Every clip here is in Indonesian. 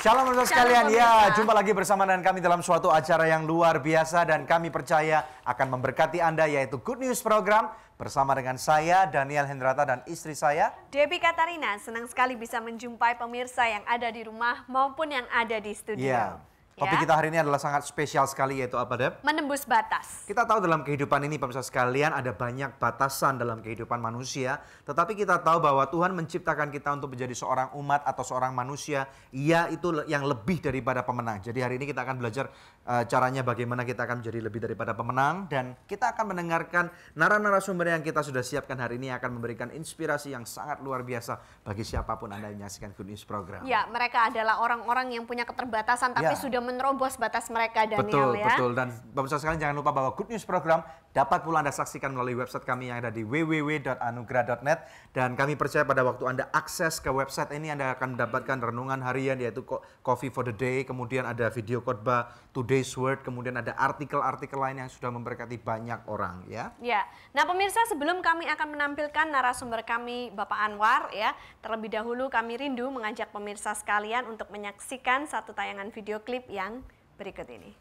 Shalom pemirsa sekalian, ya jumpa lagi bersama dengan kami dalam suatu acara yang luar biasa dan kami percaya akan memberkati Anda, yaitu Good News Program bersama dengan saya Daniel Hendrata dan istri saya Debbie Katarina. Senang sekali bisa menjumpai pemirsa yang ada di rumah maupun yang ada di studio. Iya. Topik kita hari ini adalah sangat spesial sekali, yaitu apa, Deb? Menembus batas. Kita tahu dalam kehidupan ini pemirsa sekalian ada banyak batasan dalam kehidupan manusia. Tetapi kita tahu bahwa Tuhan menciptakan kita untuk menjadi seorang umat atau seorang manusia. Ia itu yang lebih daripada pemenang. Jadi hari ini kita akan belajar caranya bagaimana kita akan menjadi lebih daripada pemenang. Dan kita akan mendengarkan narasumber yang kita sudah siapkan hari ini akan memberikan inspirasi yang sangat luar biasa bagi siapapun Anda yang menyaksikan Good News Program. Ya, mereka adalah orang-orang yang punya keterbatasan tapi sudah menerobos batas mereka, Daniel. Betul. Dan pemirsa sekalian jangan lupa bahwa Good News Program dapat pula Anda saksikan melalui website kami yang ada di www.anugerah.net. Dan kami percaya pada waktu Anda akses ke website ini, Anda akan mendapatkan renungan harian, yaitu Coffee for the Day, kemudian ada video khotbah, Today's Word, kemudian ada artikel-artikel lain yang sudah memberkati banyak orang, ya. Ya. Nah, pemirsa, sebelum kami akan menampilkan narasumber kami, Bapak Anwar, ya, terlebih dahulu kami rindu mengajak pemirsa sekalian untuk menyaksikan satu tayangan video klip yang berikut ini.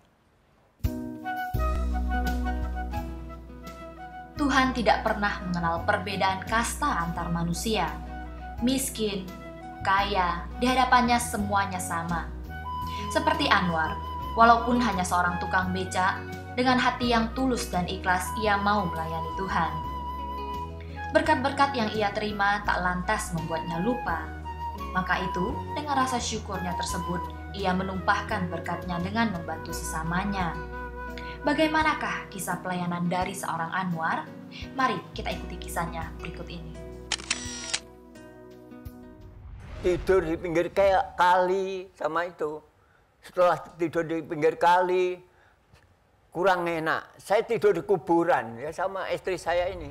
Tuhan tidak pernah mengenal perbedaan kasta antar manusia. Miskin, kaya, di hadapannya semuanya sama. Seperti Anwar, walaupun hanya seorang tukang becak, dengan hati yang tulus dan ikhlas ia mau melayani Tuhan. Berkat-berkat yang ia terima tak lantas membuatnya lupa. Maka itu, dengan rasa syukurnya tersebut, ia menumpahkan berkatnya dengan membantu sesamanya. Bagaimanakah kisah pelayanan dari seorang Anwar? Mari kita ikuti kisahnya berikut ini. Tidur di pinggir kayak kali sama itu. Setelah tidur di pinggir kali, kurang enak. Saya tidur di kuburan ya sama istri saya ini.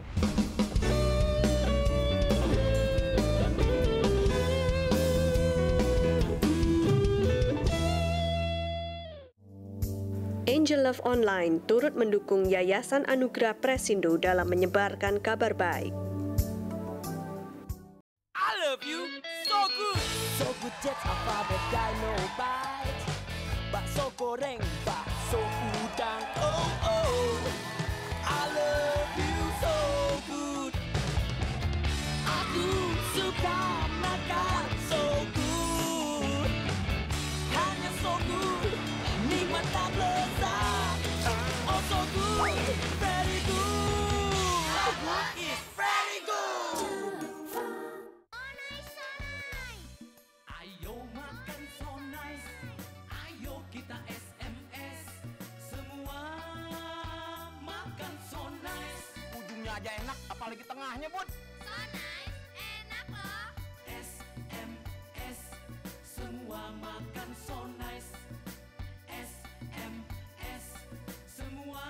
Angel Love Online turut mendukung Yayasan Anugerah Presindo dalam menyebarkan kabar baik. I love you so good. So good that's a favorite dynamite. Bakso goreng, bakso udang. Oh oh. I love you so good. Aku suka makan so good. Hanya so good. Nikmat tak lezat. Oh so good. Very good. It's very good. Ayo makan so nice. Ayo kita SMS. Semua makan so nice. Ujungnya aja enak, apalagi tengahnya, Bud. So nice, enak loh. SMS. Semua makan so nice. SMS. Semua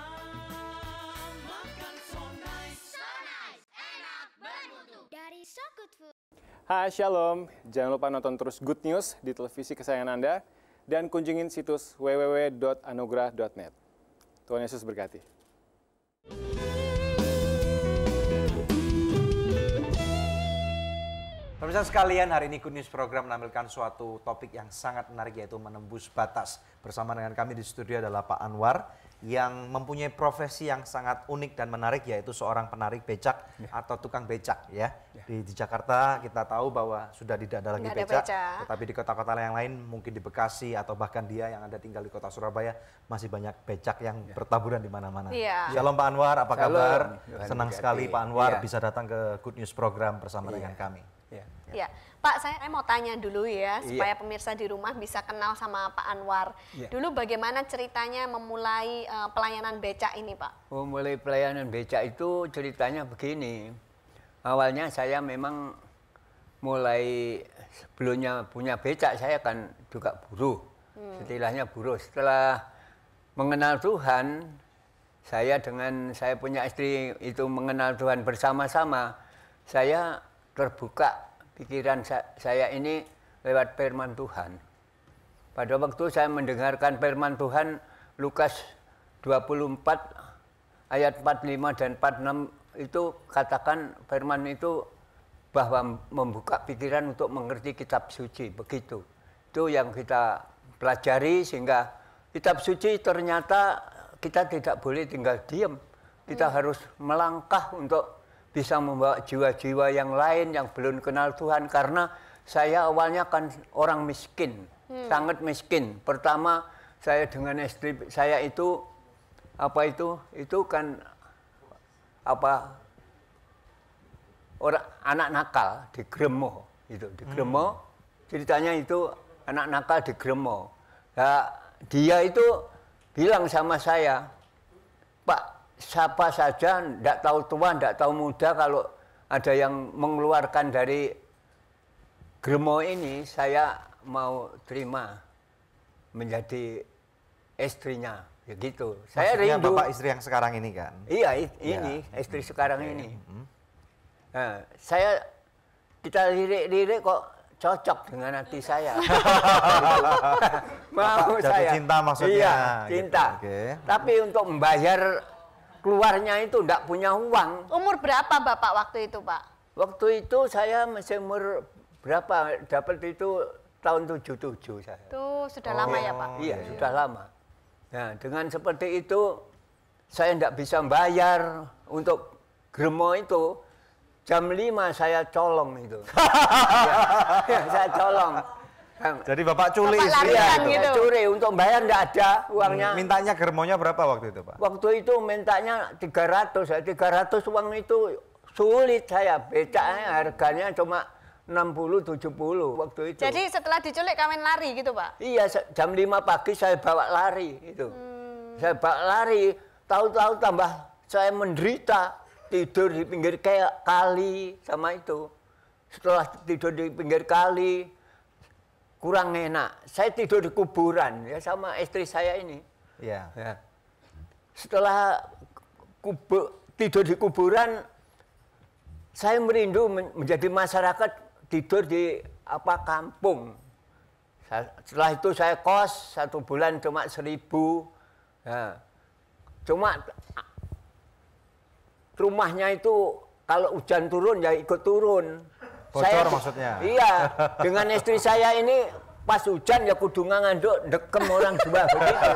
makan so nice. So nice, enak, bermutu. Dari So Good Food. Hai, Shalom. Jangan lupa nonton terus Good News di televisi kesayangan Anda dan kunjungin situs www.anugerah.net. Tuhan Yesus berkati. Pemirsa sekalian, hari ini Good News Program menampilkan suatu topik yang sangat menarik, yaitu menembus batas. Bersama dengan kami di studio adalah Pak Anwar yang mempunyai profesi yang sangat unik dan menarik, yaitu seorang penarik becak atau tukang becak, ya. Di Jakarta kita tahu bahwa sudah tidak ada lagi becak, tetapi di kota-kota yang lain, mungkin di Bekasi atau bahkan dia yang ada tinggal di kota Surabaya, masih banyak becak yang bertaburan di mana-mana. Shalom Pak Anwar, apa kabar? Senang sekali Pak Anwar bisa datang ke Good News Program bersama dengan kami. Ya, Pak, saya mau tanya dulu ya, supaya pemirsa di rumah bisa kenal sama Pak Anwar. Dulu bagaimana ceritanya memulai pelayanan becak ini, Pak? Memulai pelayanan becak itu ceritanya begini. Awalnya saya memang mulai sebelumnya punya becak, saya kan juga buruh. Istilahnya buruh. Setelah mengenal Tuhan, saya punya istri itu mengenal Tuhan bersama-sama. Saya terbuka pikiran saya ini lewat firman Tuhan. Pada waktu saya mendengarkan firman Tuhan, Lukas 24 ayat 45 dan 46 itu katakan firman itu bahwa membuka pikiran untuk mengerti kitab suci, begitu. Itu yang kita pelajari sehingga kitab suci ternyata kita tidak boleh tinggal diam. Kita harus melangkah untuk bisa membawa jiwa-jiwa yang lain yang belum kenal Tuhan. Karena saya awalnya kan orang miskin, sangat miskin. Pertama saya dengan istri saya itu kan orang anak nakal di Gremo itu di Gremo. Ceritanya itu anak nakal di Gremo. Nah, dia itu bilang sama saya, Pak, siapa saja tidak tahu tua, tidak tahu muda, kalau ada yang mengeluarkan dari Gremo ini, saya mau terima menjadi istrinya. Ya gitu. Saya Maksudnya rindu. Bapak istri yang sekarang ini kan? Iya, ini istri sekarang ini. Nah, kita lirik-lirik kok cocok dengan hati saya. Mau Bapak jatuh saya. cinta maksudnya. Iya, gitu. cinta. Oke. Tapi untuk membayar keluarnya itu enggak punya uang. Umur berapa Bapak waktu itu, Pak? Waktu itu saya masih umur berapa? Dapat itu tahun 77 saya. Tuh, sudah lama ya, Pak? Iya, sudah lama. Nah, dengan seperti itu saya enggak bisa bayar untuk Gremo itu. Jam 5 saya colong itu. Ya, saya colong. Jadi Bapak culi Bapak istri larian gitu? gitu. Curi, untuk bayar enggak ada uangnya. Mintanya Germonya berapa waktu itu, Pak? Waktu itu mintanya 300. 300 uang itu sulit saya. Becaknya harganya cuma 60-70 waktu itu. Jadi setelah diculik kawin lari gitu, Pak? Iya, jam 5 pagi saya bawa lari itu. Saya bawa lari, tahu-tahu tambah saya menderita. Tidur di pinggir kayak kali sama itu. Setelah tidur di pinggir kali, kurang enak. Saya tidur di kuburan ya sama istri saya ini. Iya. Ya. Setelah tidur di kuburan, saya merindu menjadi masyarakat tidur di kampung. Setelah itu saya kos 1 bulan cuma 1.000. Ya. Cuma rumahnya itu kalau hujan turun ya ikut turun. Bocor maksudnya? Iya, dengan istri saya ini pas hujan ya kudu nganduk dekem orang dua begitu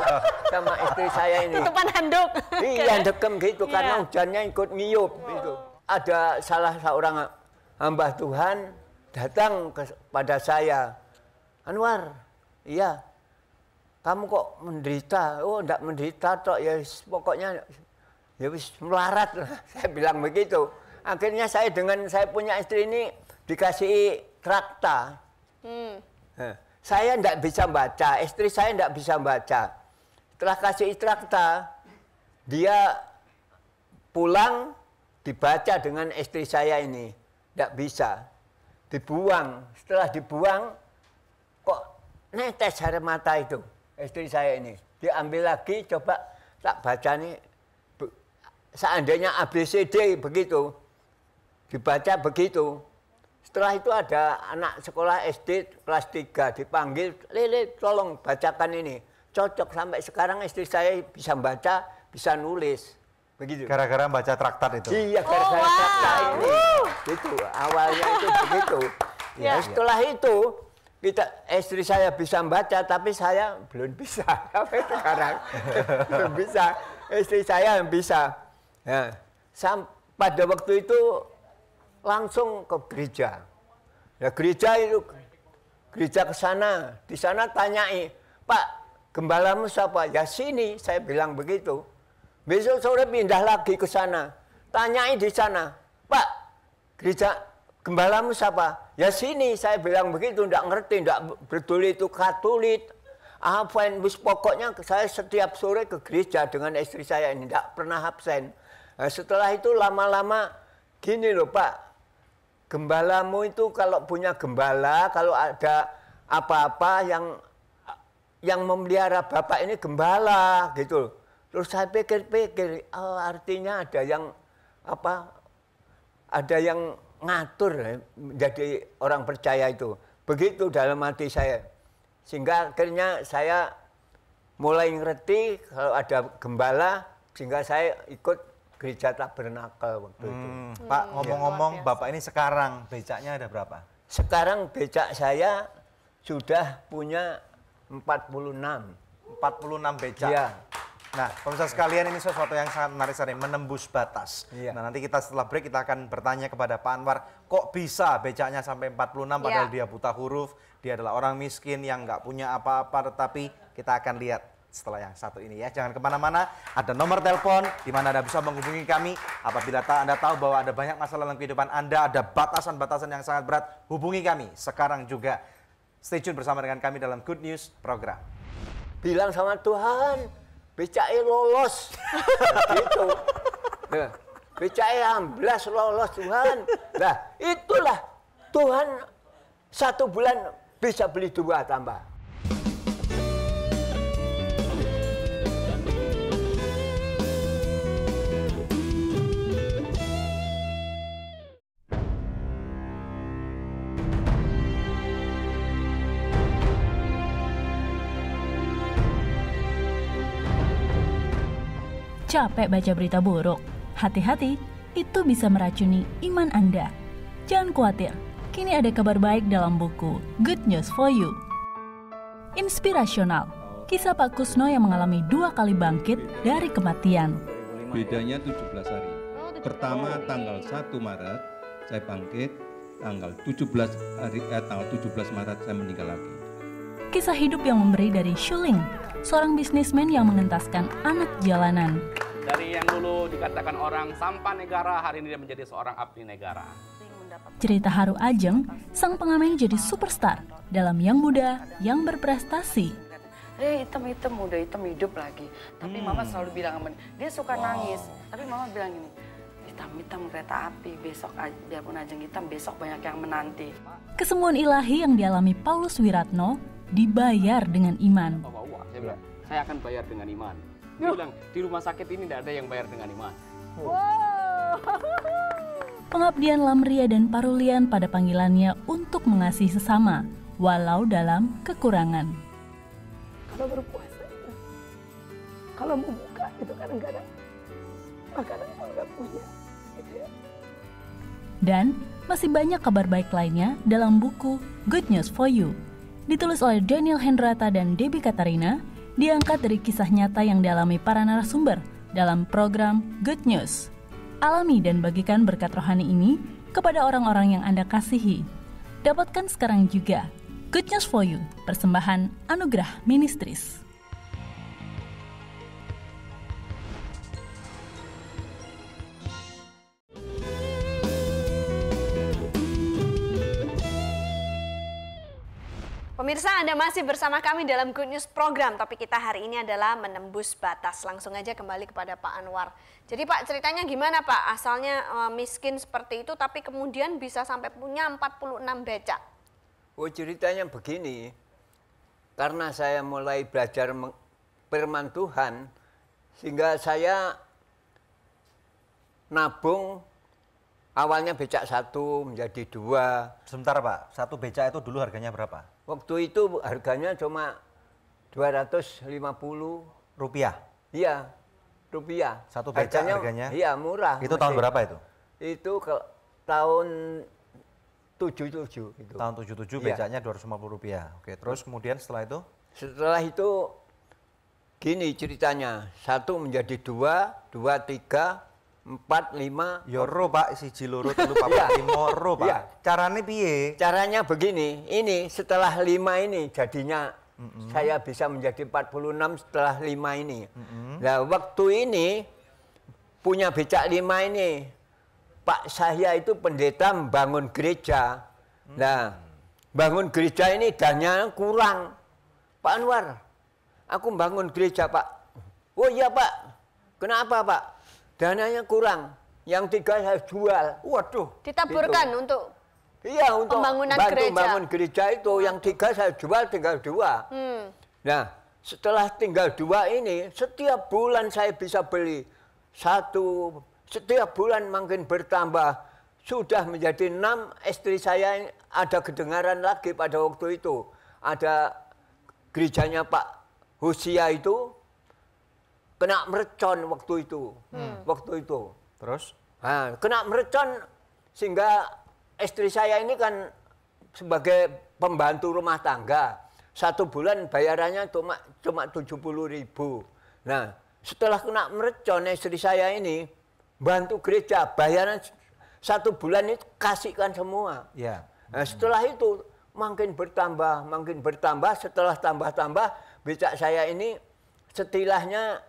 sama istri saya ini. Tutupan handuk. Iya, dekem gitu karena hujannya ikut ngiyup gitu. Ada salah seorang hamba Tuhan datang kepada saya, Anwar, iya, kamu kok menderita? Oh, enggak menderita tok ya, pokoknya ya wis melarat lah, saya bilang begitu. Akhirnya saya dengan saya punya istri ini dikasih trakta. Saya tidak bisa baca, istri saya tidak bisa baca. Setelah kasih trakta, dia pulang dibaca dengan istri saya ini. Tidak bisa, dibuang. Setelah dibuang, kok netes air mata itu istri saya ini. Diambil lagi, coba tak baca nih. Seandainya ABCD begitu, dibaca begitu. Setelah itu ada anak sekolah SD kelas 3 dipanggil, Lele tolong bacakan ini. Cocok sampai sekarang istri saya bisa baca, bisa nulis. Begitu. Gara-gara baca traktat itu? Iya, gara-gara traktat ini. Itu, awalnya itu begitu. Ya, setelah itu, istri saya bisa baca, tapi saya belum bisa. Sampai sekarang belum bisa. Istri saya yang bisa. Ya, pada waktu itu langsung ke gereja. Ya gereja itu, gereja ke sana, di sana tanyai, Pak, gembalamu siapa? Ya sini, saya bilang begitu. Besok sore pindah lagi ke sana, tanyai di sana, Pak, gereja gembalamu siapa? Ya sini, saya bilang begitu, enggak ngerti, enggak peduli itu Katolik. Pokoknya saya setiap sore ke gereja dengan istri saya ini, enggak pernah absen. Nah, setelah itu lama-lama gini loh Pak, gembalamu itu kalau punya gembala, kalau ada apa-apa yang memelihara Bapak ini gembala gitu. Terus saya pikir-pikir, oh, artinya ada yang ada yang ngatur menjadi orang percaya itu. Begitu dalam hati saya. Sehingga akhirnya saya mulai ngerti kalau ada gembala, sehingga saya ikut gereja Tabernakel waktu itu. Pak, ngomong-ngomong, Bapak ini sekarang becaknya ada berapa? Sekarang becak saya sudah punya 46. 46 becak. Iya. Nah, pemirsa sekalian, ini sesuatu yang sangat menarik sekali, menembus batas. Iya. Nah, nanti kita setelah break kita akan bertanya kepada Pak Anwar, kok bisa becaknya sampai 46 padahal dia buta huruf, dia adalah orang miskin yang nggak punya apa-apa, tetapi kita akan lihat setelah yang satu ini ya. Jangan kemana-mana, ada nomor telepon di mana Anda bisa menghubungi kami apabila Anda tahu bahwa ada banyak masalah dalam kehidupan Anda, ada batasan-batasan yang sangat berat, hubungi kami sekarang juga. Stay tune bersama dengan kami dalam Good News program. Bilang sama Tuhan, becake lolos. Gitu. Nah, becake amblas lolos Tuhan. Nah, itulah Tuhan 1 bulan bisa beli 2 tambah. Capek baca berita buruk? Hati-hati, itu bisa meracuni iman Anda. Jangan khawatir, kini ada kabar baik dalam buku Good News for You. Inspirasional, kisah Pak Kusno yang mengalami 2 kali bangkit dari kematian. Bedanya 17 hari. Pertama tanggal 1 Maret saya bangkit, tanggal 17 Maret saya meninggal lagi. Kisah hidup yang memberi dari Shuling, seorang bisnismen yang mengentaskan anak jalanan. Dari yang dulu dikatakan orang sampah negara, hari ini dia menjadi seorang abdi negara. Cerita haru Ajeng, sang pengamen jadi superstar dalam Yang Muda, Yang Berprestasi. Hitam-hitam, muda hitam hidup lagi. Tapi mama selalu bilang sama dia suka nangis. Tapi mama bilang gini, hitam-hitam kereta api, besok biarpun Ajeng hitam, besok banyak yang menanti. Kesembuhan ilahi yang dialami Paulus Wiratno dibayar dengan iman. Saya bilang, saya akan bayar dengan iman. Dia bilang, di rumah sakit ini tidak ada yang bayar dengan iman. Pengabdian Lamria dan Parulian pada panggilannya untuk mengasihi sesama, walau dalam kekurangan. Kalau berpuasa itu, kalau mau buka itu kadang-kadang makanan pun nggak punya. Gitu ya. Dan masih banyak kabar baik lainnya dalam buku Good News for You. Ditulis oleh Daniel Hendrata dan Debbie Katarina, diangkat dari kisah nyata yang dialami para narasumber dalam program Good News. Alami dan bagikan berkat rohani ini kepada orang-orang yang Anda kasihi. Dapatkan sekarang juga Good News for You, persembahan Anugerah Ministries. Pemirsa, Anda masih bersama kami dalam Good News program. Topik kita hari ini adalah menembus batas. Langsung aja kembali kepada Pak Anwar. Jadi Pak, ceritanya gimana Pak? Asalnya miskin seperti itu tapi kemudian bisa sampai punya 46 becak. Oh, ceritanya begini. Karena saya mulai belajar firman Tuhan, sehingga saya nabung. Awalnya becak 1 menjadi 2. Sebentar Pak, 1 becak itu dulu harganya berapa? Waktu itu harganya cuma 250 rupiah. Iya, rupiah. 1 becak harganya? Iya, murah. Itu tahun berapa itu? Itu tahun 77 itu. Tahun 77 becaknya 250 rupiah. Oke, terus kemudian setelah itu? Setelah itu gini ceritanya, 1 menjadi 2, 2, 3, 4, 5. Yoro Pak, 1, 2, 3, 4, 5 ro Pak. Iya. Caranya piye? Caranya begini, ini setelah 5 ini jadinya saya bisa menjadi 46 setelah 5 ini. Nah, waktu ini punya becak 5 ini, Pak saya itu pendeta membangun gereja. Nah, bangun gereja ini dananya kurang. Pak Anwar, aku bangun gereja Pak. Oh iya Pak, kenapa Pak? Dananya kurang, yang 3 saya jual. Waduh. Ditaburkan gitu. untuk untuk pembangunan bantu gereja. Bangun gereja itu, yang 3 saya jual, tinggal 2. Nah, setelah tinggal 2 ini, setiap bulan saya bisa beli 1, setiap bulan makin bertambah. Sudah menjadi 6, istri saya ada kedengaran lagi pada waktu itu. Ada gerejanya Pak Hosea itu, kena mercon waktu itu. Waktu itu. Terus? Nah, kena mercon sehingga istri saya ini kan sebagai pembantu rumah tangga. 1 bulan bayarannya cuma 70.000. Nah, setelah kena mercon istri saya ini bantu gereja, bayaran 1 bulan itu kasihkan semua. Ya. Nah, setelah itu makin bertambah, setelah tambah-tambah becak saya ini setilahnya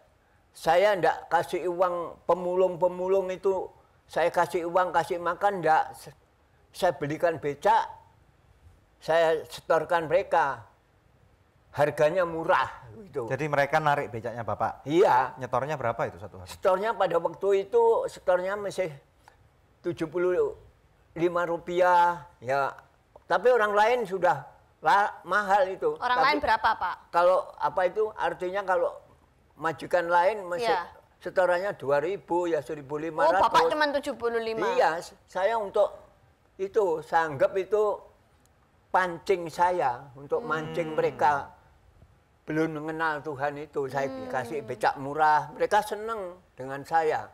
saya ndak kasih uang pemulung itu, saya kasih uang, kasih makan ndak. Saya belikan becak, saya setorkan mereka. Harganya murah gitu. Jadi mereka narik becaknya Bapak? Iya. Nyetornya berapa itu satu hari? Setornya pada waktu itu, setornya masih 75 rupiah. Ya, tapi orang lain sudah mahal itu. Orang tapi, lain berapa Pak? Kalau apa itu artinya kalau majikan lain masih setorannya 2.000 ya 1.500. Oh, Bapak cuma 75? Iya, saya untuk itu, saya anggap itu pancing saya untuk mancing mereka. Belum mengenal Tuhan itu, saya kasih becak murah, mereka senang dengan saya.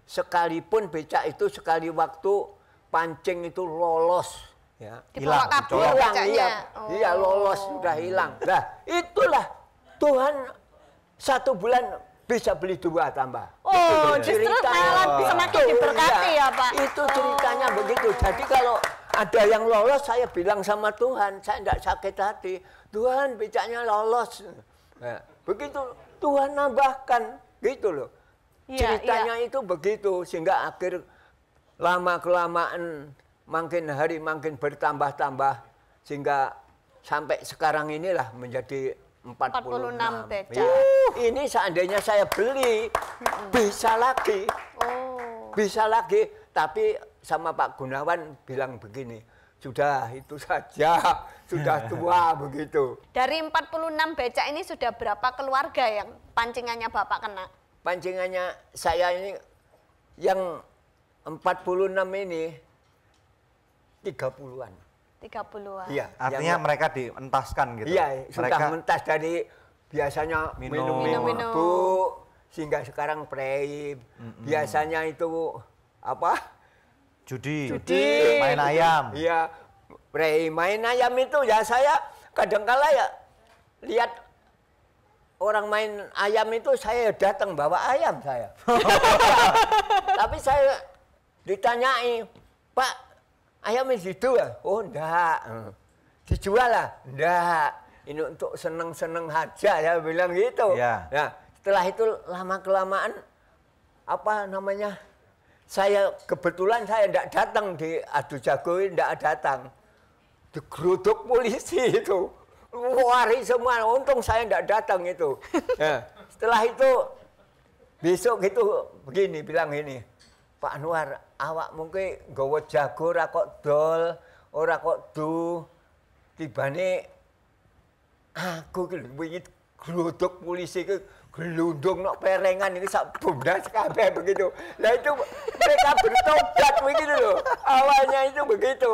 Sekalipun becak itu sekali waktu pancing itu lolos, ya. Hilang, iya lolos, sudah hilang. Nah, itulah Tuhan 1 bulan bisa beli 2 tambah. Oh, justru malah semakin diberkati ya Pak. Itu ceritanya begitu. Jadi kalau ada yang lolos, saya bilang sama Tuhan, saya tidak sakit hati. Tuhan becaknya lolos. Nah, begitu Tuhan nambahkan, gitu loh. Ceritanya itu begitu, sehingga akhir lama-kelamaan makin hari makin bertambah-tambah, sehingga sampai sekarang inilah menjadi 46 becak. Ini seandainya saya beli, bisa lagi. Bisa lagi, tapi sama Pak Gunawan bilang begini, sudah itu saja, sudah tua begitu. Dari 46 becak ini sudah berapa keluarga yang pancingannya Bapak kena? Pancingannya saya ini yang 46 ini 30-an. 30-an. Iya. Artinya mereka dientaskan gitu. Iya, sudah mentas dari biasanya minum Bu, sehingga sekarang prei. Biasanya itu apa? Judi, main ayam. Iya, main ayam itu ya saya kadang-kala ya lihat orang main ayam itu saya datang bawa ayam saya. Tapi saya ditanyai, Pak, ayamnya dijual? Oh enggak. Dijual lah? Enggak. Ini untuk seneng-seneng aja, saya bilang gitu. Ya. Nah, setelah itu lama-kelamaan apa namanya? Saya kebetulan saya tidak datang di adu jago, tidak datang. Digeruduk polisi itu. Lari semua, untung saya tidak datang itu. Nah, setelah itu besok itu begini, bilang ini, Pak Anwar, awak mungkin gawa jago ora kok dol, ora kok du. Tibane aku wingi geruduk polisi ke gelundung nok perengan ini sak bundas kabeh begitu. Nah itu mereka bertobat begitu loh. Awalnya itu begitu.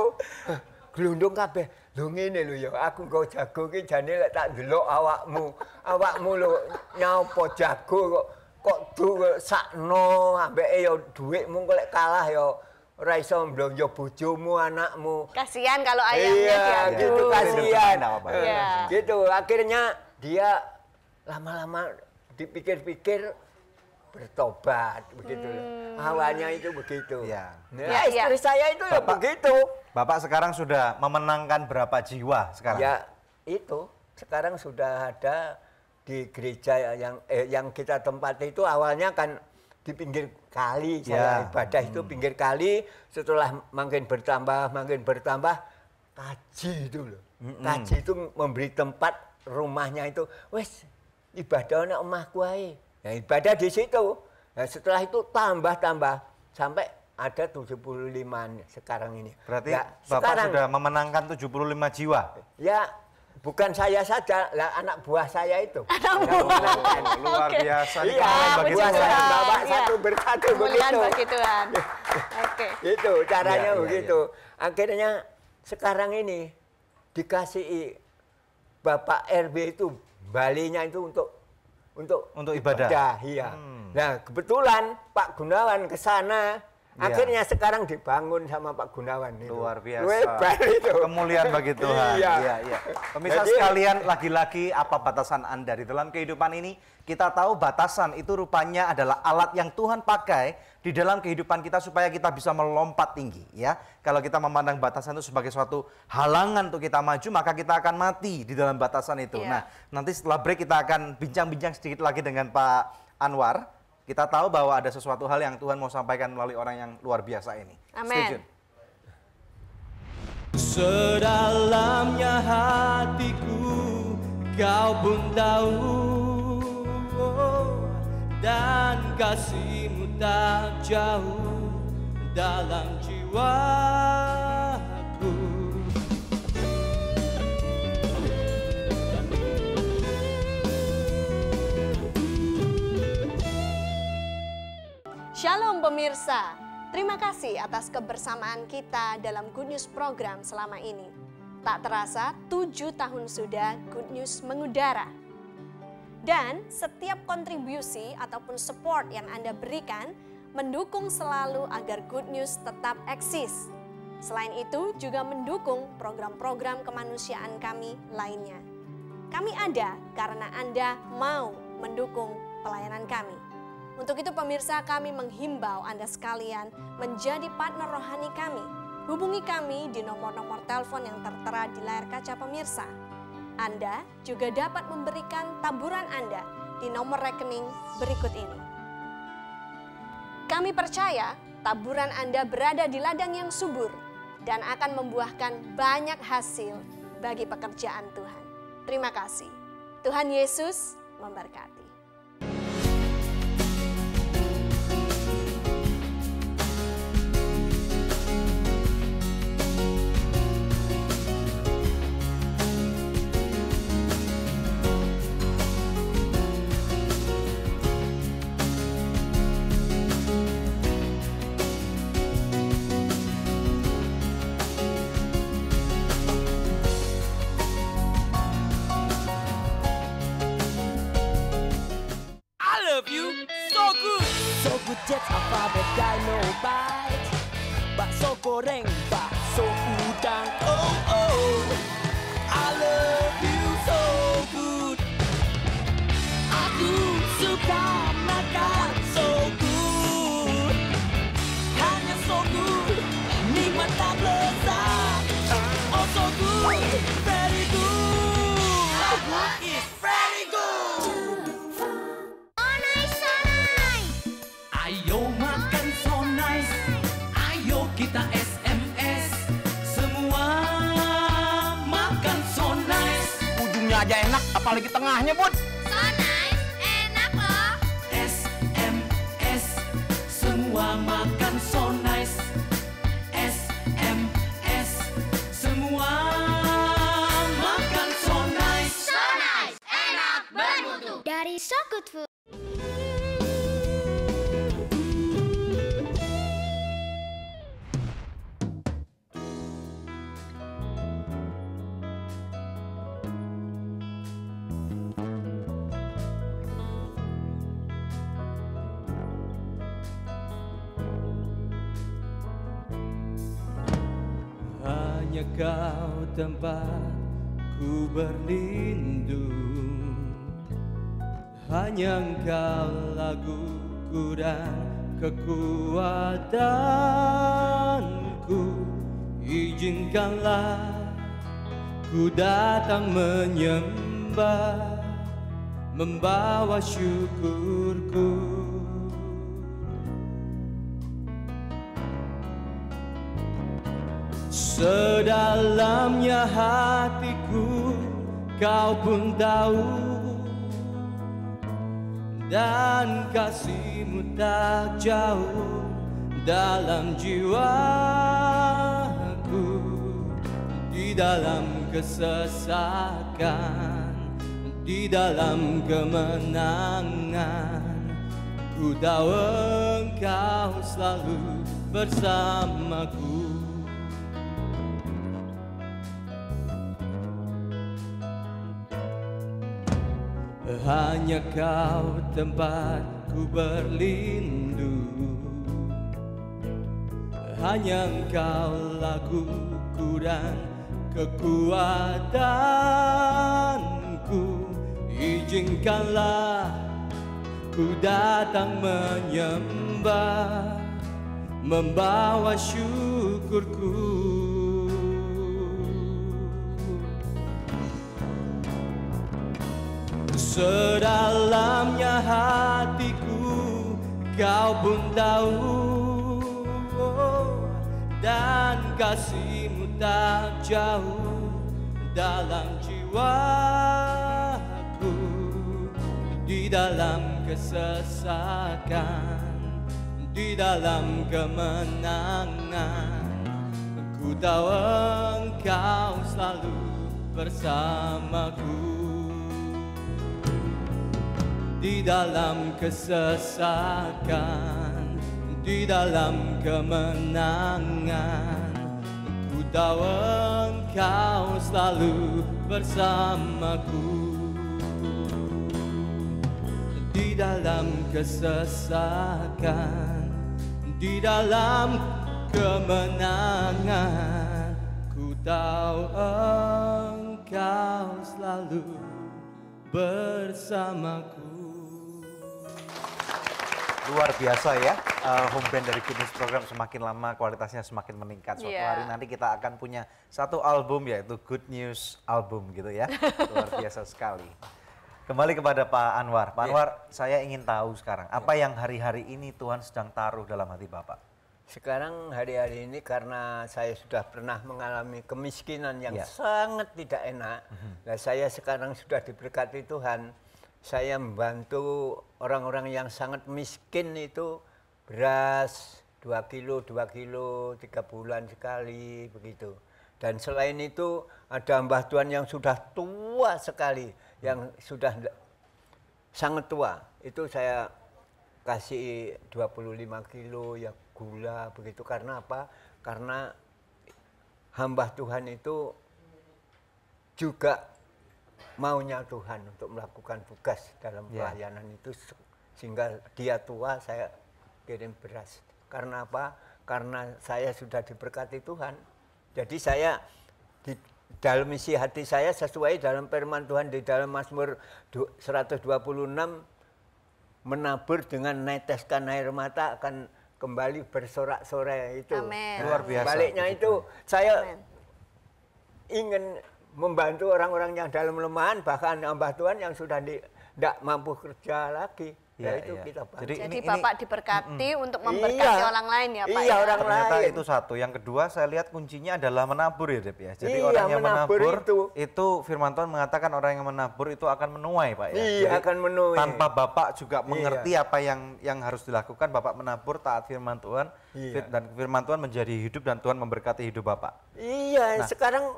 Gelundung kabeh. Lho ngene lho ya, aku nggo jago ki jane lek tak ndelok awakmu. Awakmu lho nyapa jago kok sakno ambeke ya dhuwitmu kok lek kalah ya ora iso mblonjo bojomu, anakmu. Kasihan kalau ayamnya diadu. Gitu kasihan. Gitu. Akhirnya dia lama-lama dipikir-pikir bertobat begitu loh. Awalnya itu begitu. Ya. Nah, istri saya itu ya begitu. Bapak sekarang sudah memenangkan berapa jiwa sekarang? Ya itu sekarang sudah ada di gereja yang kita tempati itu awalnya kan di pinggir kali saya ibadah itu pinggir kali, setelah makin bertambah kaji itu loh. Kaji itu memberi tempat rumahnya itu wes ibadah nang omahku ae. Nah, ibadah di situ. Nah, setelah itu tambah sampai ada 75 sekarang ini. Berarti ya, Bapak sekarang, sudah memenangkan 75 jiwa? Ya, bukan saya saja, lah anak buah saya itu. Luar biasa. Iya, buah saya bawa satu bersatu begitu. Bagi Tuhan. Oke. Itu caranya begitu. Akhirnya sekarang ini dikasih Bapak RB itu balinya itu untuk ibadah. Iya. Nah, kebetulan Pak Gunawan ke sana Akhirnya sekarang dibangun sama Pak Gunawan itu. Luar biasa. Lebar itu. Kemuliaan bagi Tuhan. Iya. Iya. Pemirsa sekalian, lagi-lagi apa batasan Anda di dalam kehidupan ini? Kita tahu batasan itu rupanya adalah alat yang Tuhan pakai di dalam kehidupan kita supaya kita bisa melompat tinggi, ya. Kalau kita memandang batasan itu sebagai suatu halangan untuk kita maju, maka kita akan mati di dalam batasan itu. Nah, nanti setelah break kita akan bincang-bincang sedikit lagi dengan Pak Anwar. Kita tahu bahwa ada sesuatu hal yang Tuhan mau sampaikan melalui orang yang luar biasa ini. Stay tune. Sedalamnya hatiku kau pun tahu, dan kasihmu tak jauh dalam jiwaku. Shalom pemirsa, terima kasih atas kebersamaan kita dalam Good News program selama ini. Tak terasa 7 tahun sudah Good News mengudara. Dan setiap kontribusi ataupun support yang Anda berikan mendukung selalu agar Good News tetap eksis. Selain itu juga mendukung program-program kemanusiaan kami lainnya. Kami ada karena Anda mau mendukung pelayanan kami. Untuk itu pemirsa, kami menghimbau Anda sekalian menjadi partner rohani kami. Hubungi kami di nomor-nomor telepon yang tertera di layar kaca pemirsa. Anda juga dapat memberikan taburan Anda di nomor rekening berikut ini. Kami percaya taburan Anda berada di ladang yang subur dan akan membuahkan banyak hasil bagi pekerjaan Tuhan. Terima kasih. Tuhan Yesus memberkati. That's alphabet dynamite. Bakso goreng, bakso udang. Oh oh, I love you so good. Aku suka makan so good. Hanya so good, nikmat tak lezat. Oh so good, very good. Aku is very good. Ayo makan so nice, ayo kita SMS, semua makan so nice. Ujungnya aja enak, apalagi tengahnya, Bun. So nice, enak loh. SMS, semua makan so nice. SMS, semua makan so nice. So nice, enak bermutu. Dari So Good Food. Hanya kau tempat ku berlindung, hanya engkau laguku dan kekuatanku. Izinkanlah ku datang menyembah, membawa syukurku. Sedalamnya hatiku kau pun tahu, dan kasihmu tak jauh dalam jiwaku. Di dalam kesesakan, di dalam kemenangan, ku tahu engkau selalu bersamaku. Hanya kau tempatku berlindung, hanya Engkau laguku dan kekuatanku. Izinkanlah ku datang menyembah, membawa syukurku. Sedalamnya hatiku Kau pun tahu, dan kasih-Mu tak jauh dalam jiwaku. Di dalam kesesakan, di dalam kemenangan, ku tahu Engkau selalu bersamaku. Di dalam kesesakan, di dalam kemenangan, ku tahu Engkau selalu bersamaku. Di dalam kesesakan, di dalam kemenangan, ku tahu Engkau selalu bersamaku. Luar biasa ya, home band dari Good News Program semakin lama kualitasnya semakin meningkat. Suatu hari nanti kita akan punya satu album, yaitu Good News Album gitu ya. Luar biasa sekali. Kembali kepada Pak Anwar. Pak Anwar, saya ingin tahu sekarang, apa yang hari-hari ini Tuhan sedang taruh dalam hati Bapak? Sekarang hari-hari ini karena saya sudah pernah mengalami kemiskinan yang sangat tidak enak. Nah, saya sekarang sudah diberkati Tuhan. Saya membantu orang-orang yang sangat miskin itu beras 2 kilo, 3 bulan sekali begitu. Dan selain itu ada mbah Tuhan yang sudah tua sekali, yang sudah sangat tua. Itu saya kasih 25 kilo ya gula begitu. Karena apa? Karena hamba Tuhan itu juga maunya Tuhan untuk melakukan tugas dalam pelayanan itu, sehingga dia tua saya kirim beras. Karena apa? Karena saya sudah diberkati Tuhan. Jadi saya di dalam isi hati saya sesuai dalam firman Tuhan di dalam Mazmur 126, menabur dengan neteskan air mata akan kembali bersorak-sorai itu. Amen. Luar biasa. Sebaliknya itu saya ingin membantu orang-orang yang dalam kelemahan, bahkan hamba Tuhan yang sudah tidak mampu kerja lagi. Itu kita bantu. Jadi Bapak diberkati untuk memberkati orang lain ya Pak? Iya, orang ternyata lain. itu satu. Yang kedua saya lihat kuncinya adalah menabur ya Dep ya. Jadi orang yang menabur itu firman Tuhan mengatakan orang yang menabur itu akan menuai Pak ya. Iya, jadi, akan menuai. Tanpa Bapak juga mengerti apa yang harus dilakukan, Bapak menabur taat firman Tuhan. Dan firman Tuhan menjadi hidup dan Tuhan memberkati hidup Bapak. Iya, sekarang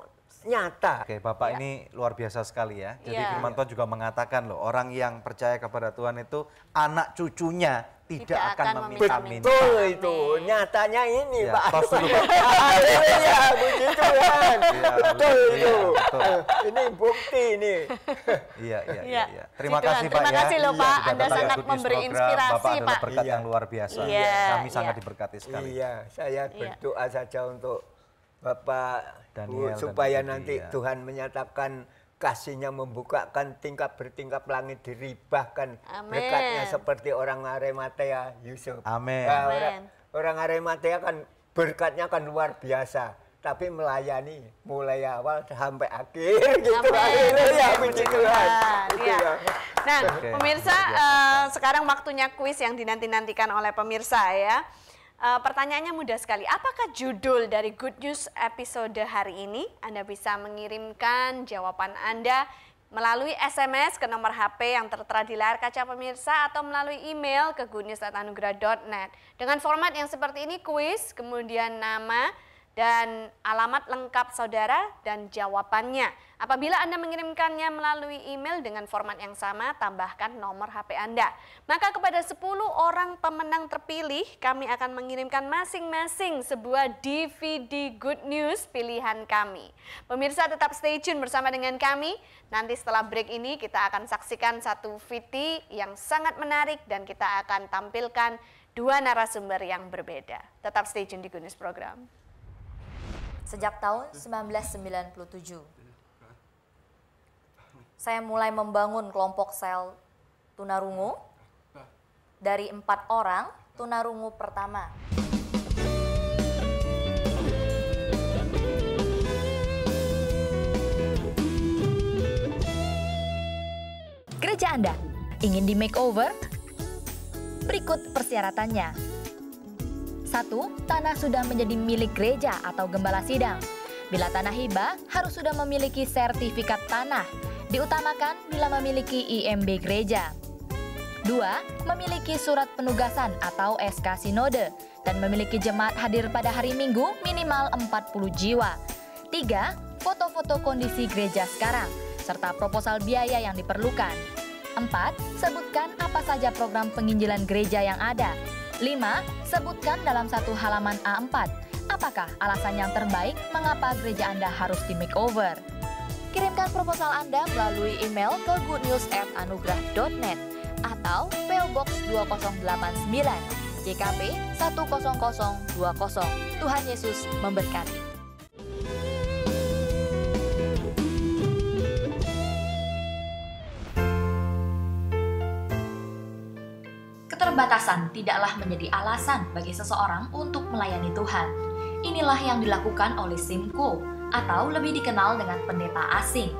nyata. Oke, Bapak ini luar biasa sekali ya. Jadi firman Tuhan juga mengatakan loh, orang yang percaya kepada Tuhan itu anak cucunya tidak akan meminta-minta. Betul itu, nyatanya ini Pak. Tos dulu Pak. Haleluya, puji Tuhan. Betul itu. Ini bukti ini. Iya. Terima kasih Pak ya. Terima kasih loh Pak, Anda sangat memberi inspirasi Bapak adalah Pak. berkat yang luar biasa. Kami sangat diberkati sekali. Iya, saya berdoa saja untuk Bapak Daniel, supaya nanti Tuhan menyatakan kasih-Nya membukakan tingkap bertingkap langit, diribahkan berkatnya seperti orang Arimatea Yusuf. Amin. Orang Arimatea kan berkatnya kan luar biasa, tapi melayani mulai awal sampai akhir gitu. Haleluya, puji Tuhan. Nah, pemirsa, sekarang waktunya kuis yang dinanti-nantikan oleh pemirsa ya. Pertanyaannya mudah sekali. Apakah judul dari Good News episode hari ini? Anda bisa mengirimkan jawaban Anda melalui SMS ke nomor HP yang tertera di layar kaca pemirsa atau melalui email ke goodnews@anugerah.net. Dengan format yang seperti ini, kuis, kemudian nama dan alamat lengkap saudara dan jawabannya. Apabila Anda mengirimkannya melalui email dengan format yang sama, tambahkan nomor HP Anda. Maka kepada 10 orang pemenang terpilih, kami akan mengirimkan masing-masing sebuah DVD Good News pilihan kami. Pemirsa tetap stay tune bersama dengan kami. Nanti setelah break ini kita akan saksikan satu VT yang sangat menarik dan kita akan tampilkan dua narasumber yang berbeda. Tetap stay tune di Good News Program. Sejak tahun 1997, saya mulai membangun kelompok sel tunarungu dari 4 orang tunarungu pertama. Gereja Anda ingin di makeover? Berikut persyaratannya. 1. Tanah sudah menjadi milik gereja atau gembala sidang. Bila tanah hibah, harus sudah memiliki sertifikat tanah. Diutamakan bila memiliki IMB gereja. 2. Memiliki surat penugasan atau SK Sinode dan memiliki jemaat hadir pada hari Minggu minimal 40 jiwa. 3. Foto-foto kondisi gereja sekarang serta proposal biaya yang diperlukan. 4. Sebutkan apa saja program penginjilan gereja yang ada. 5. Sebutkan dalam satu halaman A4 apakah alasan yang terbaik mengapa gereja Anda harus di makeover. Kirimkan proposal Anda melalui email ke goodnews@anugrah.net atau PO Box 2089 JKP 10020. Tuhan Yesus memberkati. Keterbatasan tidaklah menjadi alasan bagi seseorang untuk melayani Tuhan. Inilah yang dilakukan oleh Simko, atau lebih dikenal dengan pendeta asing.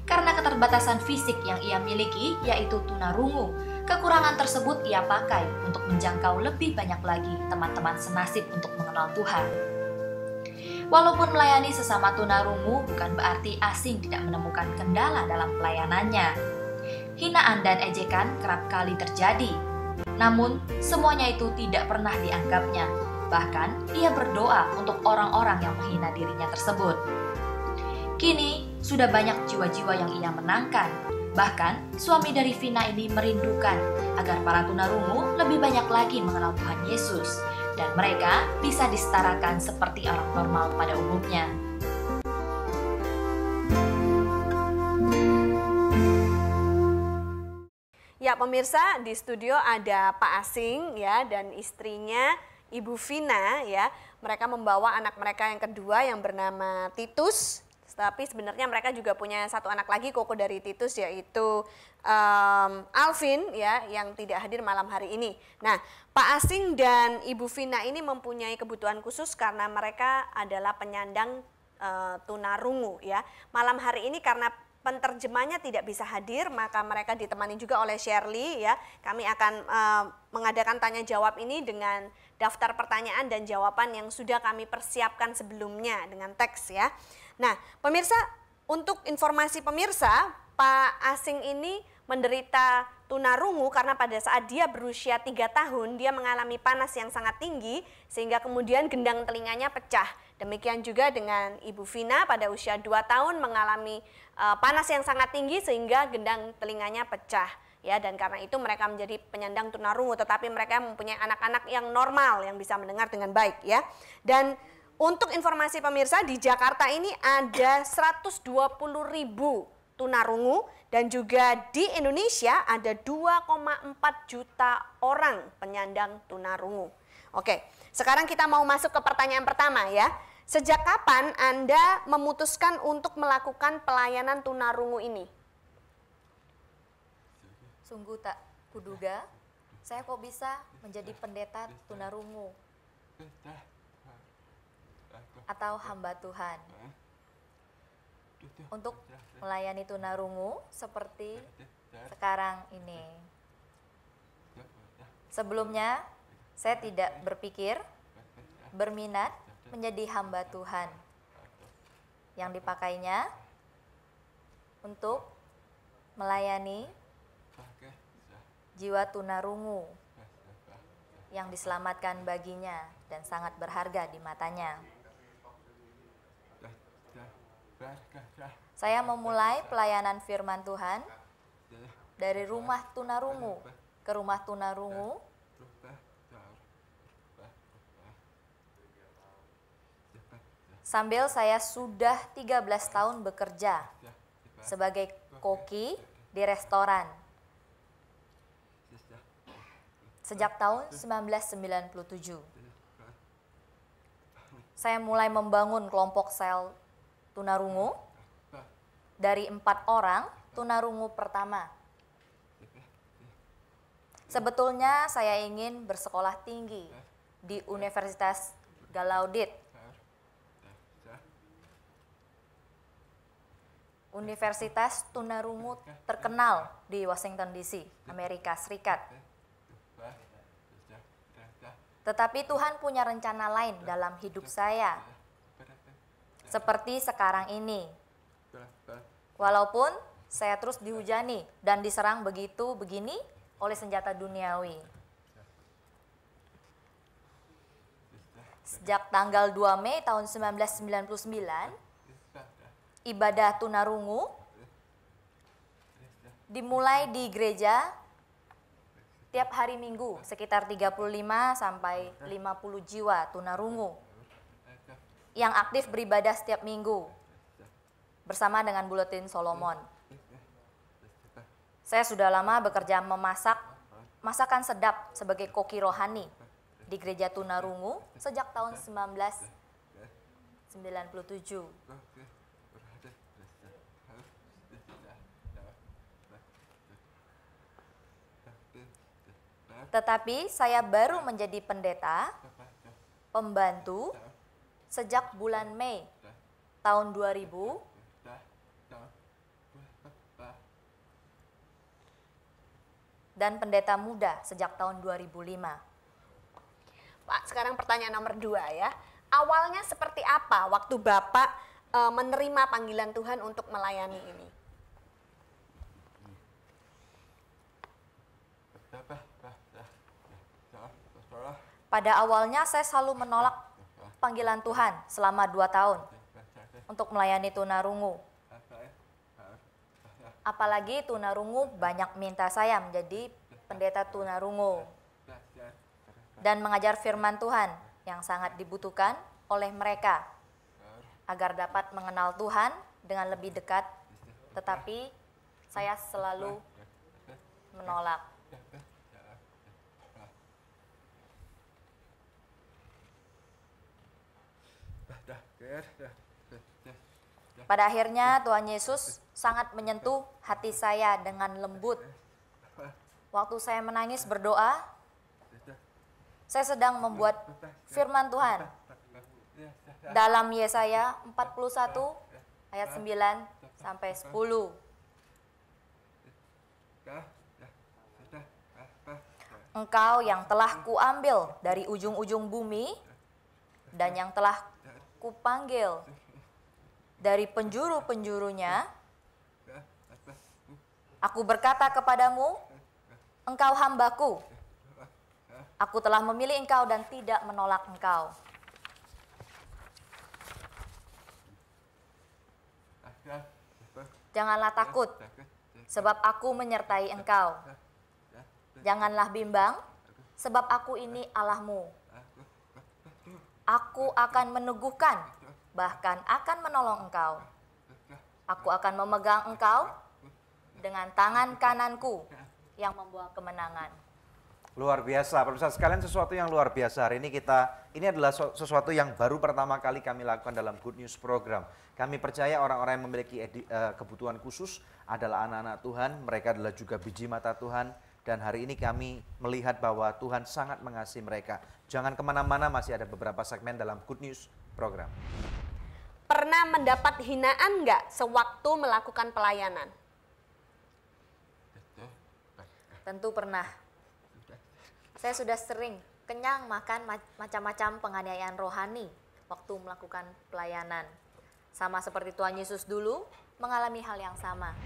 Karena keterbatasan fisik yang ia miliki, yaitu tunarungu, kekurangan tersebut ia pakai untuk menjangkau lebih banyak lagi teman-teman senasib untuk mengenal Tuhan. Walaupun melayani sesama tunarungu bukan berarti asing tidak menemukan kendala dalam pelayanannya. Hinaan dan ejekan kerap kali terjadi. Namun, semuanya itu tidak pernah dianggapnya. Bahkan, ia berdoa untuk orang-orang yang menghina dirinya tersebut. Kini, sudah banyak jiwa-jiwa yang ia menangkan. Bahkan, suami dari Vina ini merindukan agar para tunarungu lebih banyak lagi mengenal Tuhan Yesus, dan mereka bisa disetarakan seperti orang normal pada umumnya. Ya pemirsa, di studio ada Pak Asing ya dan istrinya Ibu Vina ya. Mereka membawa anak mereka yang kedua yang bernama Titus. Tapi sebenarnya mereka juga punya satu anak lagi koko dari Titus, yaitu Alvin ya, yang tidak hadir malam hari ini. Nah, Pak Asing dan Ibu Vina ini mempunyai kebutuhan khusus karena mereka adalah penyandang tunarungu ya. Malam hari ini karena penterjemahnya tidak bisa hadir, maka mereka ditemani juga oleh Shirley ya. Kami akan mengadakan tanya jawab ini dengan daftar pertanyaan dan jawaban yang sudah kami persiapkan sebelumnya dengan teks ya. Nah, pemirsa, untuk informasi pemirsa, Pak Asing ini menderita tunarungu karena pada saat dia berusia 3 tahun, dia mengalami panas yang sangat tinggi sehingga kemudian gendang telinganya pecah. Demikian juga dengan Ibu Vina pada usia 2 tahun mengalami panas yang sangat tinggi sehingga gendang telinganya pecah. Ya, dan karena itu mereka menjadi penyandang tunarungu, tetapi mereka mempunyai anak-anak yang normal yang bisa mendengar dengan baik ya. Dan untuk informasi pemirsa, di Jakarta ini ada 120.000 tunarungu dan juga di Indonesia ada 2,4 juta orang penyandang tunarungu. Oke, sekarang kita mau masuk ke pertanyaan pertama ya. Sejak kapan Anda memutuskan untuk melakukan pelayanan tunarungu ini? Sungguh tak kuduga, saya kok bisa menjadi pendeta tunarungu atau hamba Tuhan. Untuk melayani tunarungu seperti sekarang ini. Sebelumnya, saya tidak berpikir, berminat menjadi hamba Tuhan yang dipakainya untuk melayani jiwa tunarungu yang diselamatkan baginya dan sangat berharga di matanya. Saya memulai pelayanan firman Tuhan dari rumah tunarungu ke rumah tunarungu sambil saya sudah 13 tahun bekerja sebagai koki di restoran. sejak tahun 1997. Saya mulai membangun kelompok sel tunarungu dari 4 orang tunarungu pertama. Sebetulnya saya ingin bersekolah tinggi di Universitas Gallaudet, universitas tunarungu terkenal di Washington DC, Amerika Serikat. Tetapi Tuhan punya rencana lain dalam hidup saya, seperti sekarang ini. Walaupun saya terus dihujani dan diserang begini oleh senjata duniawi. Sejak tanggal 2 Mei tahun 1999, ibadah tunarungu dimulai di gereja tiap hari Minggu, sekitar 35 sampai 50 jiwa tunarungu yang aktif beribadah setiap minggu bersama dengan Buletin Solomon. Saya sudah lama bekerja memasak masakan sedap sebagai koki rohani di gereja tunarungu sejak tahun 1997. Tetapi saya baru menjadi pendeta, pembantu, sejak bulan Mei tahun 2000, dan pendeta muda sejak tahun 2005. Pak, sekarang pertanyaan nomor 2 ya. Awalnya seperti apa waktu Bapak menerima panggilan Tuhan untuk melayani ini? Pada awalnya saya selalu menolak panggilan Tuhan selama 2 tahun untuk melayani tunarungu. Apalagi tunarungu banyak minta saya menjadi pendeta tunarungu dan mengajar firman Tuhan yang sangat dibutuhkan oleh mereka agar dapat mengenal Tuhan dengan lebih dekat, tetapi saya selalu menolak. Pada akhirnya Tuhan Yesus sangat menyentuh hati saya dengan lembut. Waktu saya menangis berdoa, saya sedang membuat firman Tuhan dalam Yesaya 41 ayat 9 sampai 10. Engkau yang telah kuambil dari ujung-ujung bumi dan yang telah kupanggil dari penjuru-penjurunya, aku berkata kepadamu, engkau hambaku, aku telah memilih engkau dan tidak menolak engkau. Janganlah takut, sebab aku menyertai engkau. Janganlah bimbang, sebab aku ini Allahmu. Aku akan meneguhkan, bahkan akan menolong engkau. Aku akan memegang engkau dengan tangan kananku yang membawa kemenangan. Luar biasa, pemirsa sekalian, sesuatu yang luar biasa. Hari ini ini adalah sesuatu yang baru pertama kali kami lakukan dalam Good News Program. Kami percaya orang-orang yang memiliki kebutuhan khusus adalah anak-anak Tuhan, mereka adalah juga biji mata Tuhan. Dan hari ini kami melihat bahwa Tuhan sangat mengasihi mereka. Jangan kemana-mana, masih ada beberapa segmen dalam Good News Program. Pernah mendapat hinaan nggak sewaktu melakukan pelayanan? Tentu pernah. Saya sudah sering kenyang makan macam-macam penganiayaan rohani waktu melakukan pelayanan. Sama seperti Tuhan Yesus dulu mengalami hal yang sama.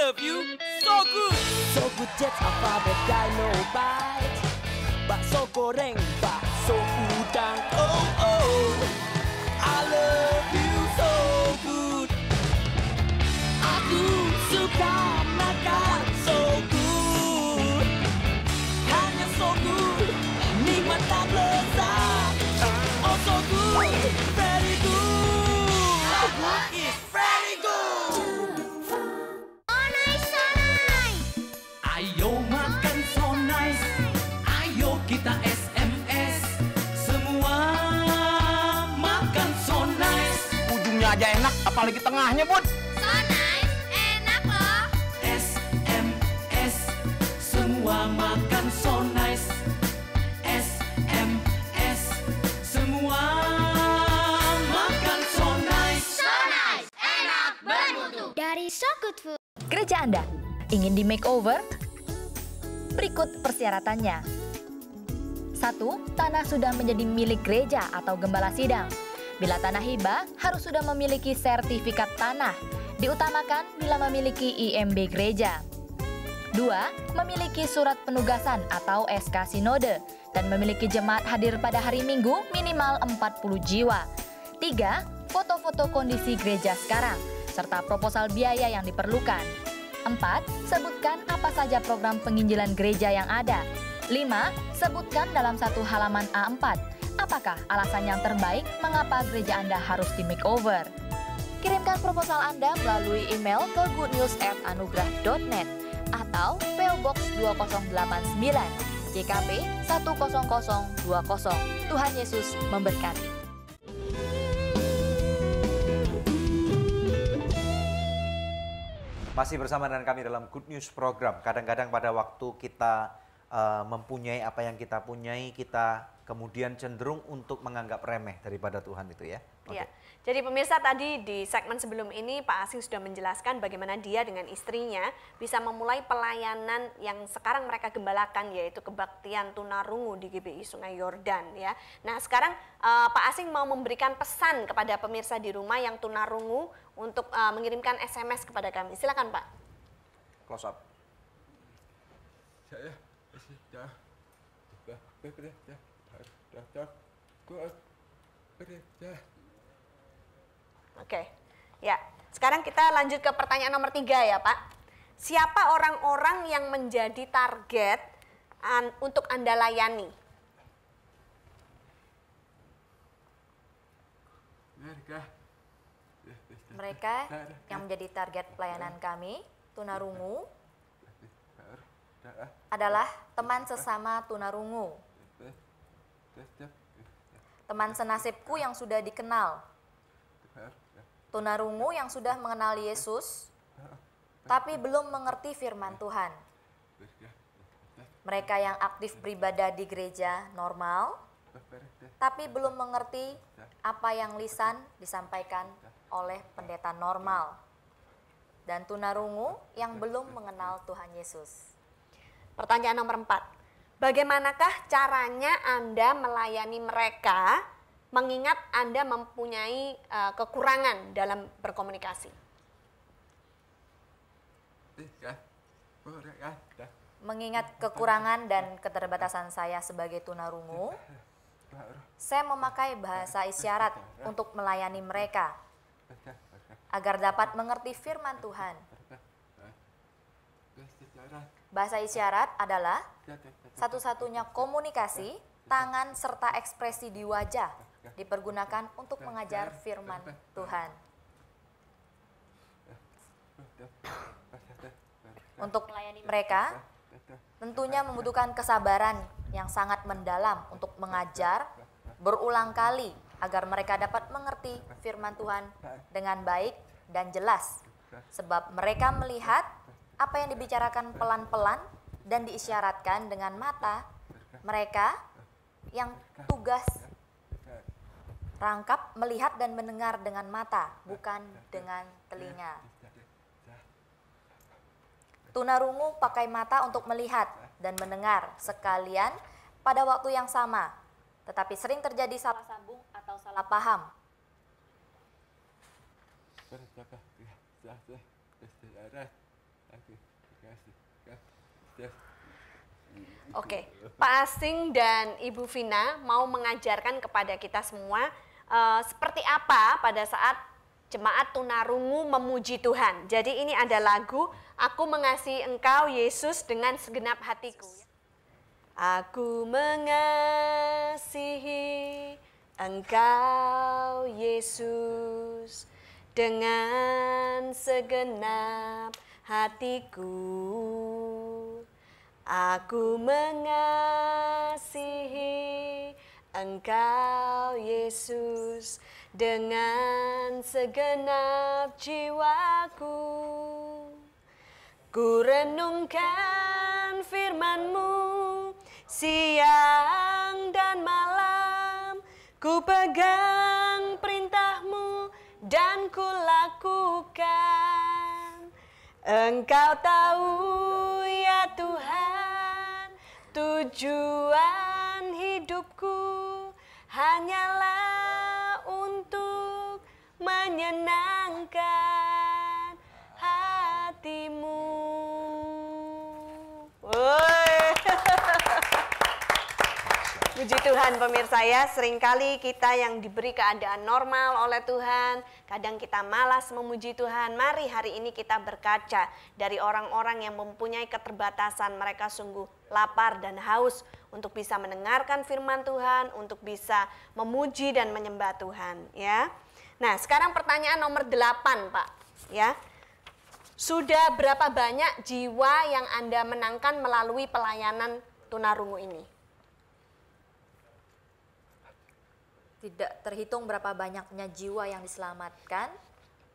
love you so good. So good jet alphabet dynamite. Bakso goreng, bakso udang. Oh oh, I love you so good. Aku suka makan so good. Hanya so good, nikmat dan lezat. Oh so good, very good. So good is very good. Ayo makan so nice. Ayo kita SMS. Semua makan so nice. Ujungnya aja enak, apalagi tengahnya, Bud. So nice, enak loh. SMS. Semua makan so nice. SMS. Semua makan so nice. So nice, enak, bermutu. Dari So Good Food. Gereja Anda ingin di makeover? Berikut persyaratannya. 1. Tanah sudah menjadi milik gereja atau gembala sidang. Bila tanah hibah, harus sudah memiliki sertifikat tanah. Diutamakan bila memiliki IMB gereja. 2. Memiliki surat penugasan atau SK Sinode dan memiliki jemaat hadir pada hari Minggu minimal 40 jiwa. 3. Foto-foto kondisi gereja sekarang serta proposal biaya yang diperlukan. 4. Sebutkan apa saja program penginjilan gereja yang ada. 5. Sebutkan dalam satu halaman A4 apakah alasan yang terbaik mengapa gereja Anda harus di makeover. Kirimkan proposal Anda melalui email ke goodnews@anugrah.net atau PO Box 2089 JKP 10020. Tuhan Yesus memberkati. Masih bersama dengan kami dalam Good News Program. Kadang-kadang pada waktu kita mempunyai apa yang kita punyai, kita kemudian cenderung untuk menganggap remeh daripada Tuhan itu ya. Iya. Jadi pemirsa, tadi di segmen sebelum ini Pak Asing sudah menjelaskan bagaimana dia dengan istrinya bisa memulai pelayanan yang sekarang mereka gembalakan, yaitu kebaktian tunarungu di GBI Sungai Yordan ya. Nah sekarang Pak Asing mau memberikan pesan kepada pemirsa di rumah yang tunarungu untuk mengirimkan SMS kepada kami. Silakan Pak. Close up. Saya sudah bekerja Oke, ya. Sekarang kita lanjut ke pertanyaan nomor 3 ya Pak. Siapa orang-orang yang menjadi target untuk Anda layani? Mereka yang menjadi target pelayanan kami, tunarungu, adalah teman sesama tunarungu, teman senasibku yang sudah dikenal, tunarungu yang sudah mengenal Yesus, tapi belum mengerti firman Tuhan. Mereka yang aktif beribadah di gereja normal, tapi belum mengerti apa yang lisan disampaikan oleh pendeta normal. Dan tunarungu yang belum mengenal Tuhan Yesus. Pertanyaan nomor 4. Bagaimanakah caranya Anda melayani mereka mengingat Anda mempunyai kekurangan dalam berkomunikasi? Mengingat kekurangan dan keterbatasan saya sebagai tunarungu, saya memakai bahasa isyarat untuk melayani mereka agar dapat mengerti firman Tuhan. Bahasa isyarat adalah satu-satunya komunikasi, tangan serta ekspresi di wajah dipergunakan untuk mengajar firman Tuhan. Untuk melayani mereka, tentunya membutuhkan kesabaran yang sangat mendalam untuk mengajar berulang kali agar mereka dapat mengerti firman Tuhan dengan baik dan jelas. Sebab mereka melihat apa yang dibicarakan pelan-pelan dan diisyaratkan dengan mata, mereka yang tugas rangkap melihat dan mendengar dengan mata, bukan dengan telinga. Tunarungu pakai mata untuk melihat dan mendengar sekalian pada waktu yang sama, tetapi sering terjadi salah sambung atau salah paham. Oke, Pak Asing dan Ibu Vina mau mengajarkan kepada kita semua seperti apa pada saat jemaat tunarungu memuji Tuhan. Jadi ini ada lagu, Aku Mengasihi Engkau Yesus dengan segenap hatiku. Aku mengasihi Engkau Yesus dengan segenap hatiku. Aku mengasihi Engkau Yesus dengan segenap jiwaku. Ku renungkan firman-Mu siang dan malam. Ku pegang perintah-Mu dan ku lakukan. Engkau tahu ya Tuhan, tujuan hidupku hanyalah untuk menyenangkan hati-Mu. Puji Tuhan pemirsa ya, seringkali kita yang diberi keadaan normal oleh Tuhan, kadang kita malas memuji Tuhan. Mari hari ini kita berkaca dari orang-orang yang mempunyai keterbatasan, mereka sungguh lapar dan haus untuk bisa mendengarkan firman Tuhan, untuk bisa memuji dan menyembah Tuhan ya. Nah, sekarang pertanyaan nomor 8, Pak, ya. Sudah berapa banyak jiwa yang Anda menangkan melalui pelayanan tunarungu ini? Tidak terhitung berapa banyaknya jiwa yang diselamatkan.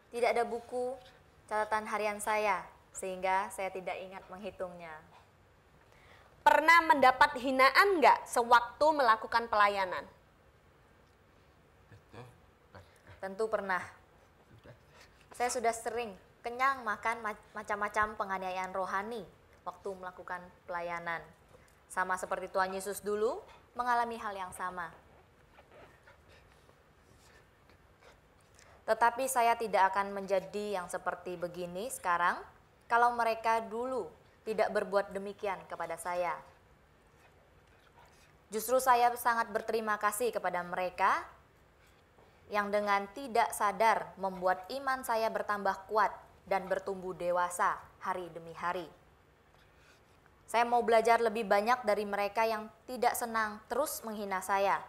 Tidak ada buku catatan harian saya, sehingga saya tidak ingat menghitungnya. Pernah mendapat hinaan nggak sewaktu melakukan pelayanan? Tentu pernah. Saya sudah sering kenyang makan macam-macam penganiayaan rohani waktu melakukan pelayanan. Sama seperti Tuhan Yesus dulu mengalami hal yang sama. Tetapi saya tidak akan menjadi yang seperti begini sekarang kalau mereka dulu tidak berbuat demikian kepada saya. Justru saya sangat berterima kasih kepada mereka yang dengan tidak sadar membuat iman saya bertambah kuat dan bertumbuh dewasa hari demi hari. Saya mau belajar lebih banyak dari mereka yang tidak senang terus menghina saya.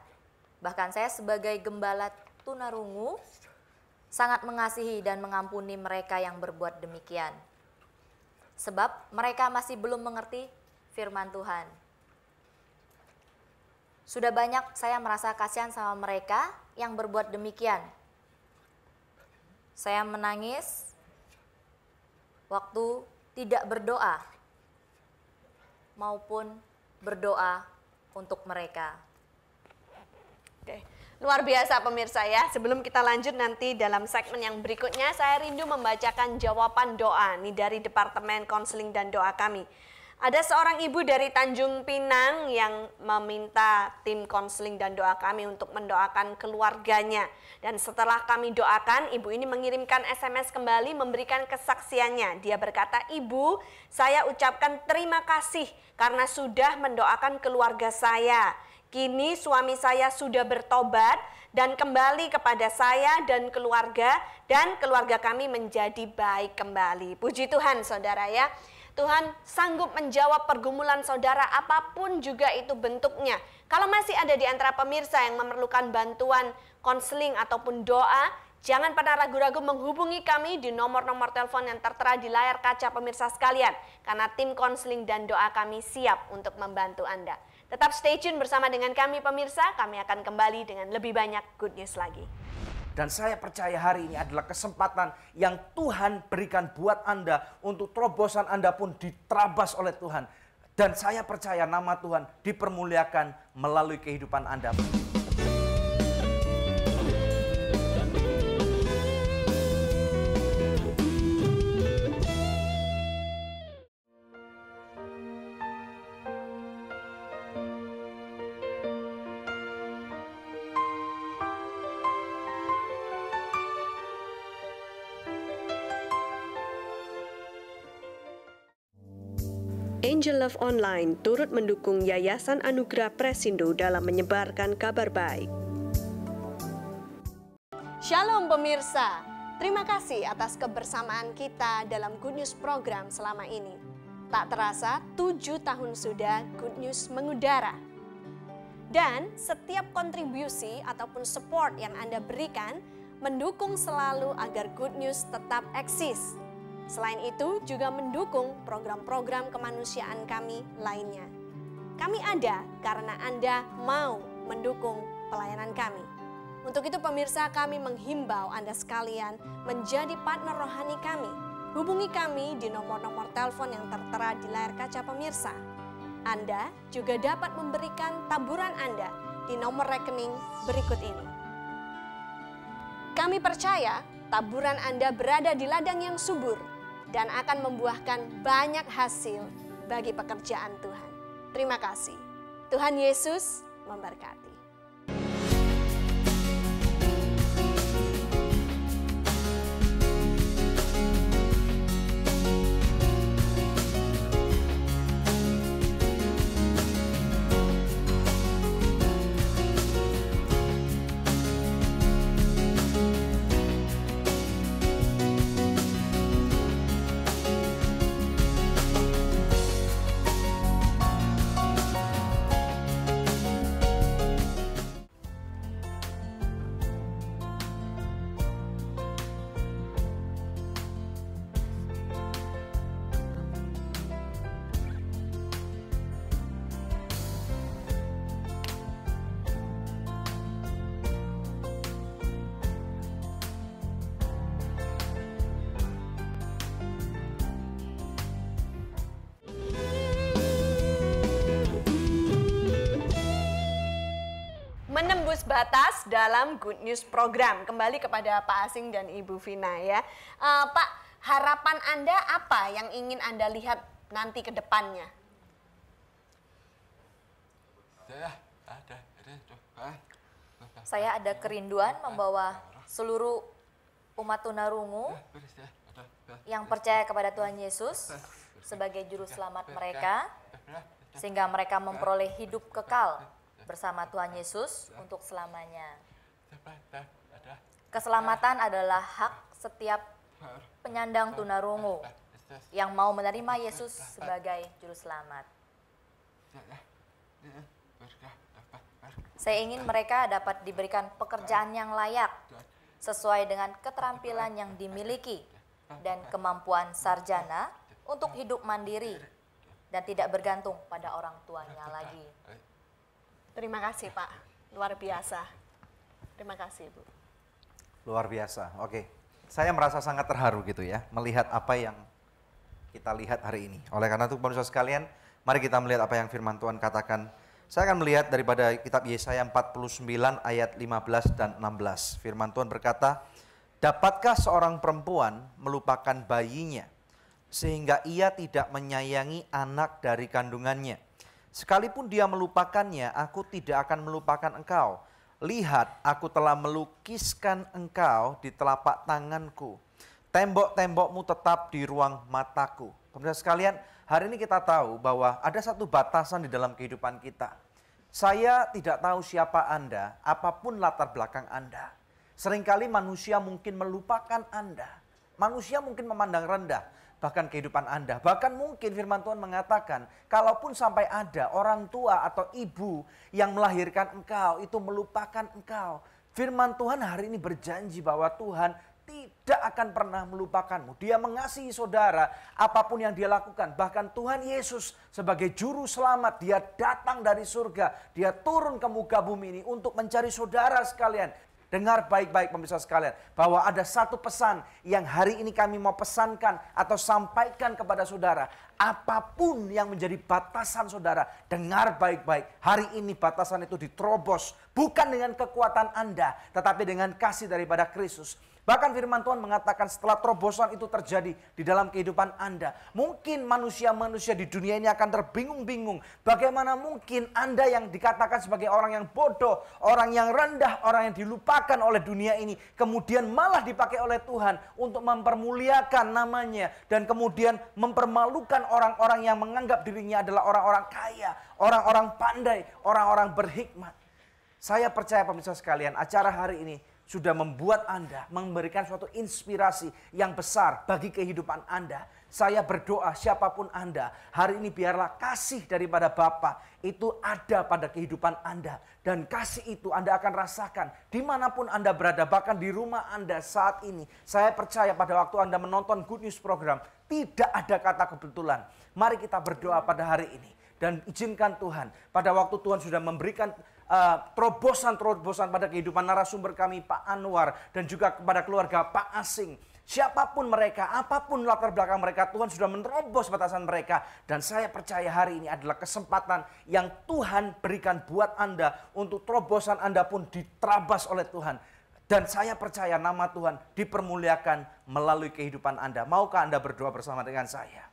Bahkan saya sebagai gembala tunarungu sangat mengasihi dan mengampuni mereka yang berbuat demikian. Sebab mereka masih belum mengerti firman Tuhan. Sudah banyak saya merasa kasihan sama mereka yang berbuat demikian. Saya menangis waktu tidak berdoa maupun berdoa untuk mereka. Oke. Luar biasa pemirsa ya, sebelum kita lanjut nanti dalam segmen yang berikutnya, saya rindu membacakan jawaban doa nih dari Departemen Konseling dan Doa kami. Ada seorang ibu dari Tanjung Pinang yang meminta tim konseling dan doa kami untuk mendoakan keluarganya. Dan setelah kami doakan, ibu ini mengirimkan SMS kembali memberikan kesaksiannya. Dia berkata, "Ibu, saya ucapkan terima kasih karena sudah mendoakan keluarga saya. Kini suami saya sudah bertobat dan kembali kepada saya dan keluarga kami menjadi baik kembali." Puji Tuhan saudara ya. Tuhan sanggup menjawab pergumulan saudara apapun juga itu bentuknya. Kalau masih ada di antara pemirsa yang memerlukan bantuan konseling ataupun doa, jangan pernah ragu-ragu menghubungi kami di nomor-nomor telepon yang tertera di layar kaca pemirsa sekalian. Karena tim konseling dan doa kami siap untuk membantu Anda. Tetap stay tune bersama dengan kami pemirsa, kami akan kembali dengan lebih banyak good news lagi. Dan saya percaya hari ini adalah kesempatan yang Tuhan berikan buat Anda untuk terobosan Anda pun diterabas oleh Tuhan. Dan saya percaya nama Tuhan dipermuliakan melalui kehidupan Anda. Angel Love Online turut mendukung Yayasan Anugerah Presindo dalam menyebarkan kabar baik. Shalom pemirsa, terima kasih atas kebersamaan kita dalam Good News program selama ini. Tak terasa 7 tahun sudah Good News mengudara. Dan setiap kontribusi ataupun support yang Anda berikan mendukung selalu agar Good News tetap eksis. Selain itu juga mendukung program-program kemanusiaan kami lainnya. Kami ada karena Anda mau mendukung pelayanan kami. Untuk itu pemirsa, kami menghimbau Anda sekalian menjadi partner rohani kami. Hubungi kami di nomor-nomor telepon yang tertera di layar kaca pemirsa. Anda juga dapat memberikan taburan Anda di nomor rekening berikut ini. Kami percaya taburan Anda berada di ladang yang subur dan akan membuahkan banyak hasil bagi pekerjaan Tuhan. Terima kasih. Tuhan Yesus memberkati. Menembus batas dalam Good News program. Kembali kepada Pak Asing dan Ibu Vina ya. Pak, harapan Anda apa yang ingin Anda lihat nanti ke depannya? Saya ada kerinduan membawa seluruh umat tunarungu yang percaya kepada Tuhan Yesus sebagai juru selamat mereka, sehingga mereka memperoleh hidup kekal bersama Tuhan Yesus untuk selamanya. Keselamatan adalah hak setiap penyandang tunarungu yang mau menerima Yesus sebagai juru selamat. Saya ingin mereka dapat diberikan pekerjaan yang layak sesuai dengan keterampilan yang dimiliki dan kemampuan sarjana untuk hidup mandiri dan tidak bergantung pada orang tuanya lagi. Terima kasih Pak, luar biasa. Terima kasih Bu. Luar biasa, oke. Saya merasa sangat terharu gitu ya, melihat apa yang kita lihat hari ini. Oleh karena itu pemirsa sekalian, mari kita melihat apa yang firman Tuhan katakan. Saya akan melihat daripada kitab Yesaya 49 ayat 15 dan 16. Firman Tuhan berkata, dapatkah seorang perempuan melupakan bayinya, sehingga ia tidak menyayangi anak dari kandungannya? Sekalipun dia melupakannya, aku tidak akan melupakan engkau. Lihat, aku telah melukiskan engkau di telapak tanganku. Tembok-tembokmu tetap di ruang mataku. Pemirsa sekalian, hari ini kita tahu bahwa ada satu batasan di dalam kehidupan kita. Saya tidak tahu siapa Anda, apapun latar belakang Anda. Seringkali manusia mungkin melupakan Anda. Manusia mungkin memandang rendah bahkan kehidupan Anda. Bahkan mungkin firman Tuhan mengatakan, kalaupun sampai ada orang tua atau ibu yang melahirkan engkau, itu melupakan engkau. Firman Tuhan hari ini berjanji bahwa Tuhan tidak akan pernah melupakanmu. Dia mengasihi saudara apapun yang dia lakukan. Bahkan Tuhan Yesus sebagai juru selamat, dia datang dari surga. Dia turun ke muka bumi ini untuk mencari saudara sekalian. Dengar baik-baik pemirsa sekalian, bahwa ada satu pesan yang hari ini kami mau pesankan atau sampaikan kepada saudara. Apapun yang menjadi batasan saudara, dengar baik-baik. Hari ini batasan itu diterobos, bukan dengan kekuatan Anda, tetapi dengan kasih daripada Kristus. Bahkan firman Tuhan mengatakan setelah terobosan itu terjadi di dalam kehidupan Anda, mungkin manusia-manusia di dunia ini akan terbingung-bingung. Bagaimana mungkin Anda yang dikatakan sebagai orang yang bodoh, orang yang rendah, orang yang dilupakan oleh dunia ini, kemudian malah dipakai oleh Tuhan untuk mempermuliakan namanya, dan kemudian mempermalukan orang-orang yang menganggap dirinya adalah orang-orang kaya, orang-orang pandai, orang-orang berhikmat. Saya percaya pemirsa sekalian, acara hari ini sudah membuat Anda, memberikan suatu inspirasi yang besar bagi kehidupan Anda. Saya berdoa siapapun Anda, hari ini biarlah kasih daripada Bapa itu ada pada kehidupan Anda. Dan kasih itu Anda akan rasakan dimanapun Anda berada, bahkan di rumah Anda saat ini. Saya percaya pada waktu Anda menonton Good News program, tidak ada kata kebetulan. Mari kita berdoa pada hari ini. Dan izinkan Tuhan, pada waktu Tuhan sudah memberikan terobosan-terobosan pada kehidupan narasumber kami Pak Anwar dan juga kepada keluarga Pak Asing. Siapapun mereka, apapun latar belakang mereka, Tuhan sudah menerobos batasan mereka. Dan saya percaya hari ini adalah kesempatan yang Tuhan berikan buat Anda untuk terobosan Anda pun diterabas oleh Tuhan. Dan saya percaya nama Tuhan dipermuliakan melalui kehidupan Anda. Maukah Anda berdoa bersama dengan saya?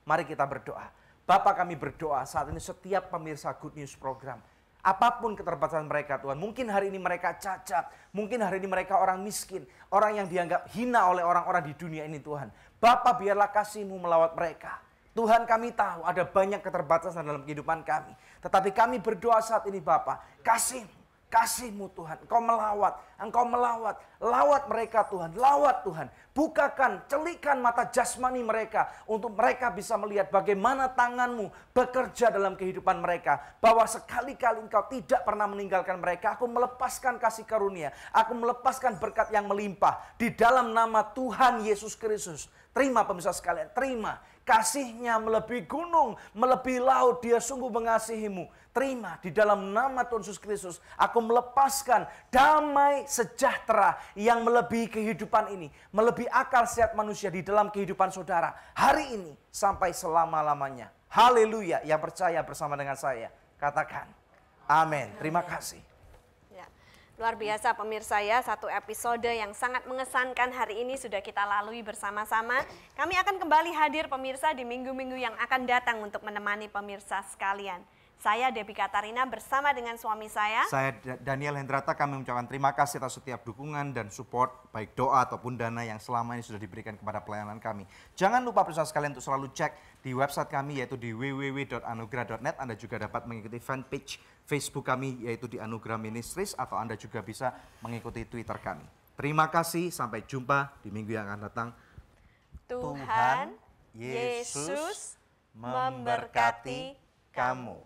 Mari kita berdoa. Bapa, kami berdoa saat ini setiap pemirsa Good News program. Apapun keterbatasan mereka Tuhan, mungkin hari ini mereka cacat, mungkin hari ini mereka orang miskin, orang yang dianggap hina oleh orang-orang di dunia ini Tuhan. Bapa, biarlah kasih-Mu melawat mereka. Tuhan, kami tahu ada banyak keterbatasan dalam kehidupan kami. Tetapi kami berdoa saat ini Bapa, kasih-Mu Tuhan, Engkau melawat, lawat mereka Tuhan, lawat Tuhan. Bukakan, celikkan mata jasmani mereka untuk mereka bisa melihat bagaimana tangan-Mu bekerja dalam kehidupan mereka. Bahwa sekali-kali Engkau tidak pernah meninggalkan mereka. Aku melepaskan kasih karunia, aku melepaskan berkat yang melimpah di dalam nama Tuhan Yesus Kristus. Terima pemirsa sekalian, terima. Kasih-Nya melebihi gunung, melebihi laut, Dia sungguh mengasihi-Mu. Terima di dalam nama Tuhan Yesus Kristus. Aku melepaskan damai sejahtera yang melebihi kehidupan ini. Melebihi akal sehat manusia di dalam kehidupan saudara. Hari ini sampai selama-lamanya. Haleluya. Yang percaya bersama dengan saya, katakan amin. Terima kasih. Luar biasa pemirsa ya, satu episode yang sangat mengesankan hari ini sudah kita lalui bersama-sama. Kami akan kembali hadir pemirsa di minggu-minggu yang akan datang untuk menemani pemirsa sekalian. Saya Debbie Katarina bersama dengan suami saya. Saya Daniel Hendrata, kami mengucapkan terima kasih atas setiap dukungan dan support, baik doa ataupun dana yang selama ini sudah diberikan kepada pelayanan kami. Jangan lupa pemirsa sekalian untuk selalu cek di website kami yaitu di www.anugerah.net. Anda juga dapat mengikuti fanpage Facebook kami yaitu di Anugerah Ministries, atau Anda juga bisa mengikuti Twitter kami. Terima kasih, sampai jumpa di minggu yang akan datang. Tuhan Yesus memberkati kamu.